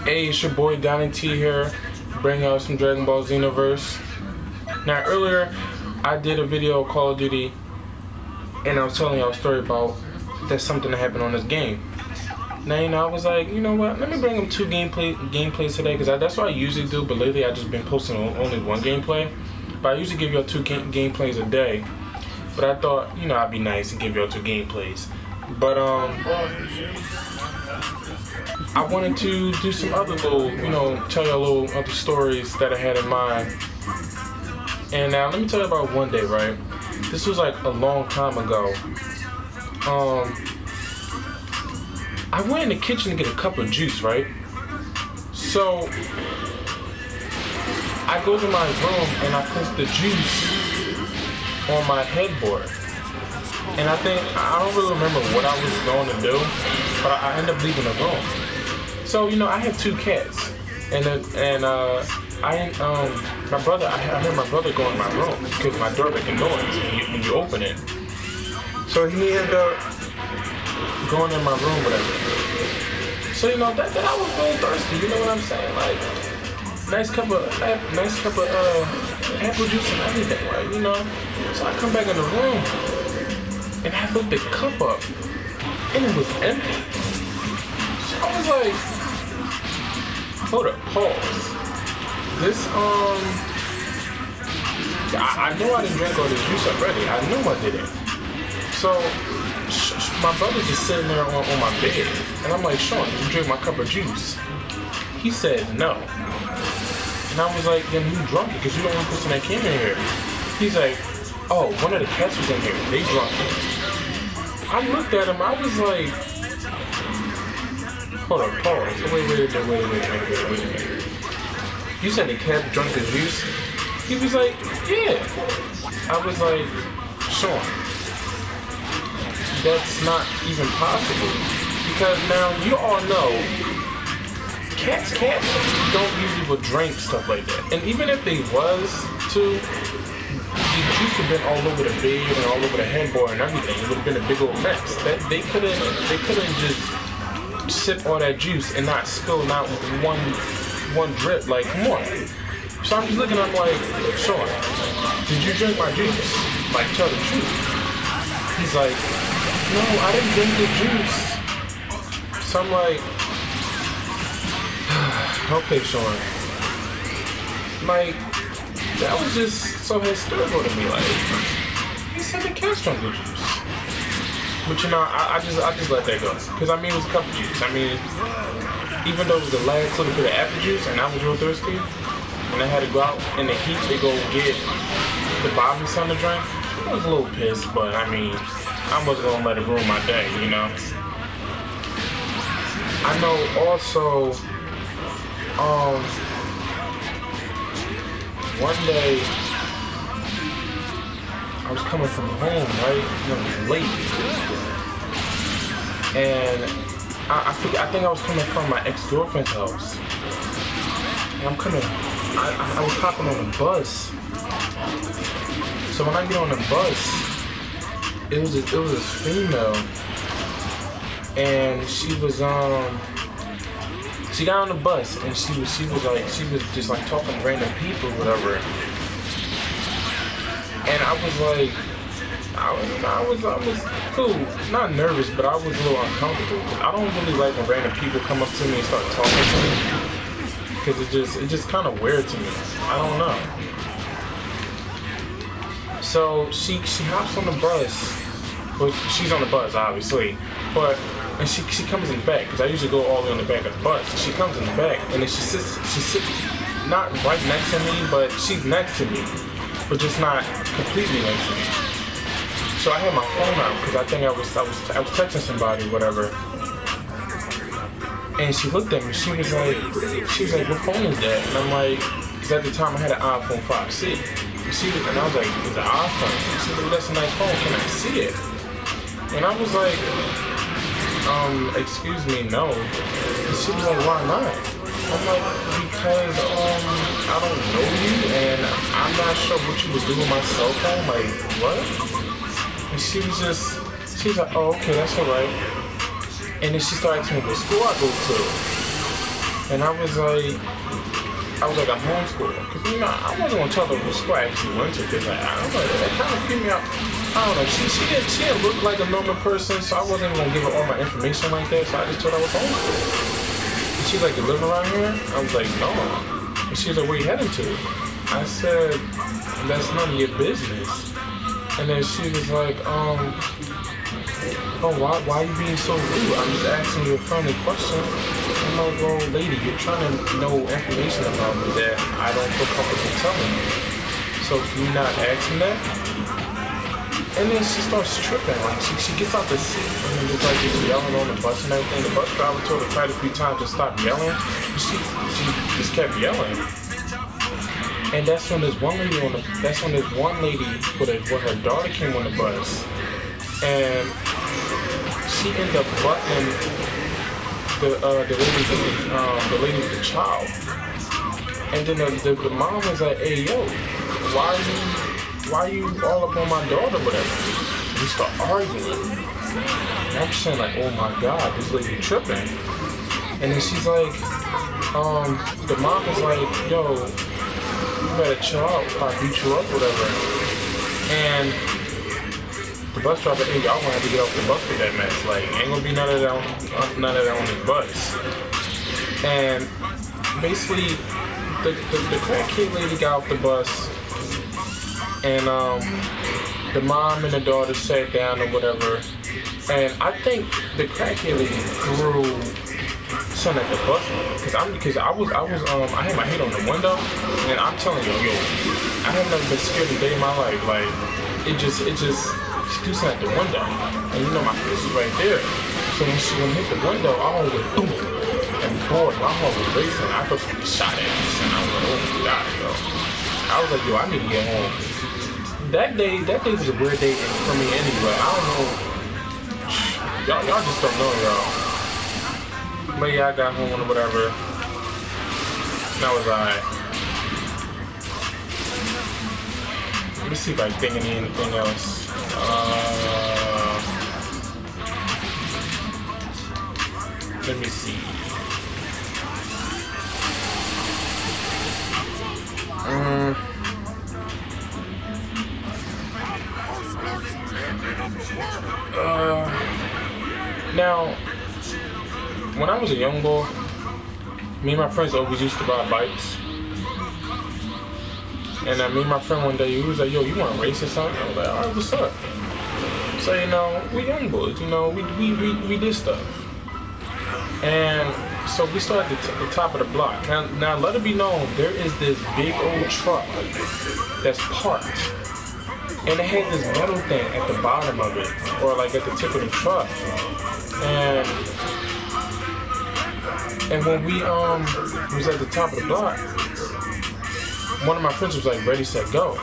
Hey, it's your boy Donnie T here, bringing out some Dragon Ball Xenoverse. Now earlier, I did a video of Call of Duty, and I was telling y'all a story about there's something that happened on this game. Now, I was like, you know what, let me bring them two gameplays today, because that's what I usually do, but lately I've just been posting only one gameplay. But I usually give y'all two gameplays a day, but I thought, I'd be nice and give y'all two gameplays. But, I wanted to do some other little, tell y'all little other stories that I had in mind. And now, let me tell you about one day, right? This was like a long time ago. I went in the kitchen to get a cup of juice, right? So, I go to my room and I put the juice on my headboard. And I don't really remember what I was going to do, but I ended up leaving the room. So, I have two cats, and my brother, I heard my brother go in my room because my door making noise when you open it. So he ended up going in my room, whatever. So, that I was feeling thirsty, you know what I'm saying? Like, nice cup of apple juice and everything, right? So I come back in the room, and I looked the cup up, and it was empty. So I was like, hold up, pause. This, I know I didn't drink all this juice already. I knew I didn't. So, my brother's just sitting there on my bed. And I'm like, Sean, did you drink my cup of juice? He said no. And I was like, then who drunk it? Because you're the only person that came in here. He's like, oh, one of the cats was in here. They drunk it. I looked at him. I was like, hold up, pause. Wait a minute. You said the cat drank the juice? He was like, yeah. I was like, Sean, that's not even possible. Because now you all know, cats don't usually would drink stuff like that. And even if they was to, the juice would have been all over the bed and all over the headboard and everything. It would have been a big old mess. That they couldn't just sip all that juice and not spill not one drip. Like, come on. So I'm just looking, I'm like, Sean, did you drink my juice? Like, tell the truth. He's like, no, I didn't drink the juice. So I'm like, okay, Sean. Like, that was just so hysterical to me. Like, he said the cats drank the juice. But I just let that go. Because it was a cup of juice. Even though it was the last little bit of apple juice and I was real thirsty, and I had to go out in the heat to go get the bottom of something to drink, I was a little pissed, but I wasn't going to let it ruin my day, I know also, one day, I was coming from home, right? It was late. And I think I was coming from my ex-girlfriend's house. And I was hopping on the bus. So when I get on the bus, it was this female. And she got on the bus and she was just like talking to random people, whatever. And I was like, I was cool, not nervous, but I was a little uncomfortable. I don't really like when random people come up to me and start talking to me, because it's just kind of weird to me. I don't know. So she hops on the bus. Well, she's on the bus, obviously, and she comes in the back, because I usually go all the way on the back of the bus. She comes in the back, and then she sits not right next to me, but she's next to me, but just not completely next to me. So I had my phone out, because I think I was texting somebody, whatever. And she looked at me. She was like, what phone is that? And I'm like, because at the time I had an iPhone 5C. And I was like, it's an iPhone. She was like, that's a nice phone. Can I see it? And I was like, excuse me, no. And she was like, why not? I'm like, because I don't know you, and I'm not sure what you would do with my cell phone. Like, what? And she was like, oh, okay, that's all right. And then she started asking me what school I go to. And I was like, I'm homeschooled. Because, you know, I wasn't going to tell her what school I actually went to. Because, like, I don't know, that kind of freaked me out. I don't know. She didn't look like a normal person, so I wasn't going to give her all my information like that. So I just told her I was homeschooled. And she's like, you living around here? I was like, no. And she's like, where you heading to? I said, that's none of your business. And then she was like, oh, why are you being so rude? I'm just asking you a friendly question. I'm like, well, lady, you're trying to know information about me that I don't feel comfortable telling you. So can you not ask me that? And then she starts tripping. Like, she gets out the seat and then just yelling on the bus and everything. The bus driver told her quite a few times to stop yelling. But she just kept yelling. And that's when this one lady with her daughter came on the bus. And she ended up butting the lady with the child. And then the mom was like, hey, yo, why are you all up on my daughter, whatever? We start arguing. And I'm saying, like, oh my God, this lady tripping. And then she's like, the mom was like, yo, you better chill out, I'll beat you up, whatever. And the bus driver, hey, y'all gonna have to get off the bus with that mess. Like, ain't gonna be none of that on this bus. And basically, the crackhead lady got off the bus, and the mom and the daughter sat down or whatever. And I think the crackhead lady threw something at the bus, because I had my head on the window, and I'm telling you, yo, I have never been scared a day in my life. Like, it just. She threw something at the window, and you know my face was right there. So when she hit the window, I was like, boom, and boy, my heart was racing. I thought she was shot at me, and I was like, oh my God, yo. I was like, yo, I need to get home. That day was a weird day for me anyway. I don't know, y'all just don't know, y'all. But yeah, I got home or whatever. That was alright. Let me see if I think of anything else. Let me see. Now, when I was a young boy, me and my friends always used to ride bikes. And me and my friend one day, he was like, yo, you want to race or something? I was like, all right, what's up? So, you know, we young boys, you know, we did stuff. And so we started at the top of the block. Now, let it be known, there is this big old truck that's parked. And it had this metal thing at the bottom of it, or like at the tip of the truck. And when we was at the top of the block, one of my friends was like, ready, set, go.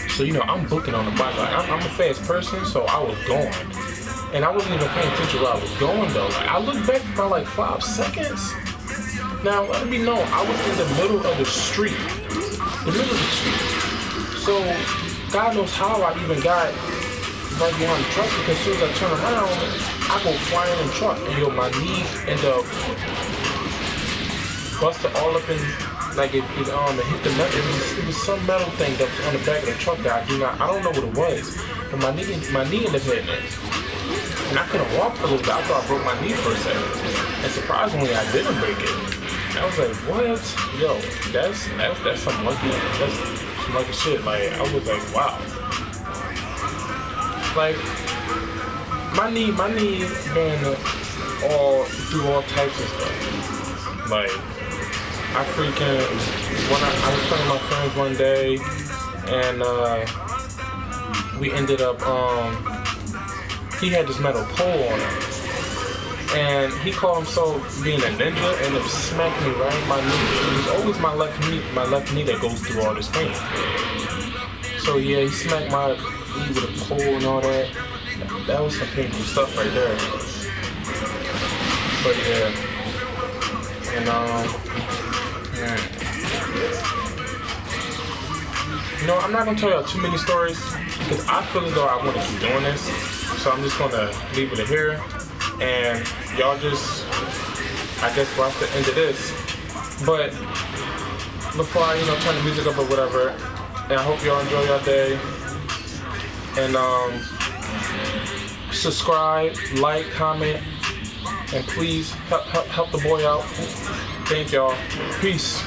So, you know, I'm booking on the bike. Like, I'm a fast person, so I was going. And I wasn't even paying attention where I was going, though. Like, I looked back by like 5 seconds. Now, let me know, I was in the middle of the street. So, God knows how I even got right behind the truck, because as soon as I turn around, I go flying in the truck. And, yo, my knees end up busted all up in... Like it hit the metal. It was some metal thing that was on the back of the truck that I don't know what it was, but my knee ended up hitting it, and I couldn't walk for a little bit. I thought I broke my knee for a second, and surprisingly, I didn't break it. And I was like, what? Yo, that's some lucky shit. Like, I was like, wow. Like my knee been all through all types of stuff. Like, I was playing with my friends one day, and we ended up, he had this metal pole on him, and he called himself being a ninja, and it smacked me right in my knee. It was always my left knee that goes through all this pain. So yeah, he smacked my knee with a pole and all that. That was some painful stuff right there. But yeah, and you know, I'm not gonna tell y'all too many stories because I feel as though I want to keep doing this. So I'm just gonna leave it here, and y'all just I guess watch the end of this. But before I, turn the music up or whatever, and I hope y'all enjoy your day. And subscribe, like, comment, and please help the boy out. Thank y'all. Peace.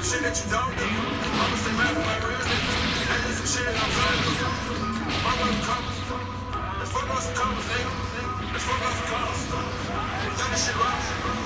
Shit that you don't do. I'ma stay back with my real nigga. That's just some shit I'm trying to do. My work comes. Let's fuck on some commas, nigga. Let's fuck on some commas. Let's talk this shit right.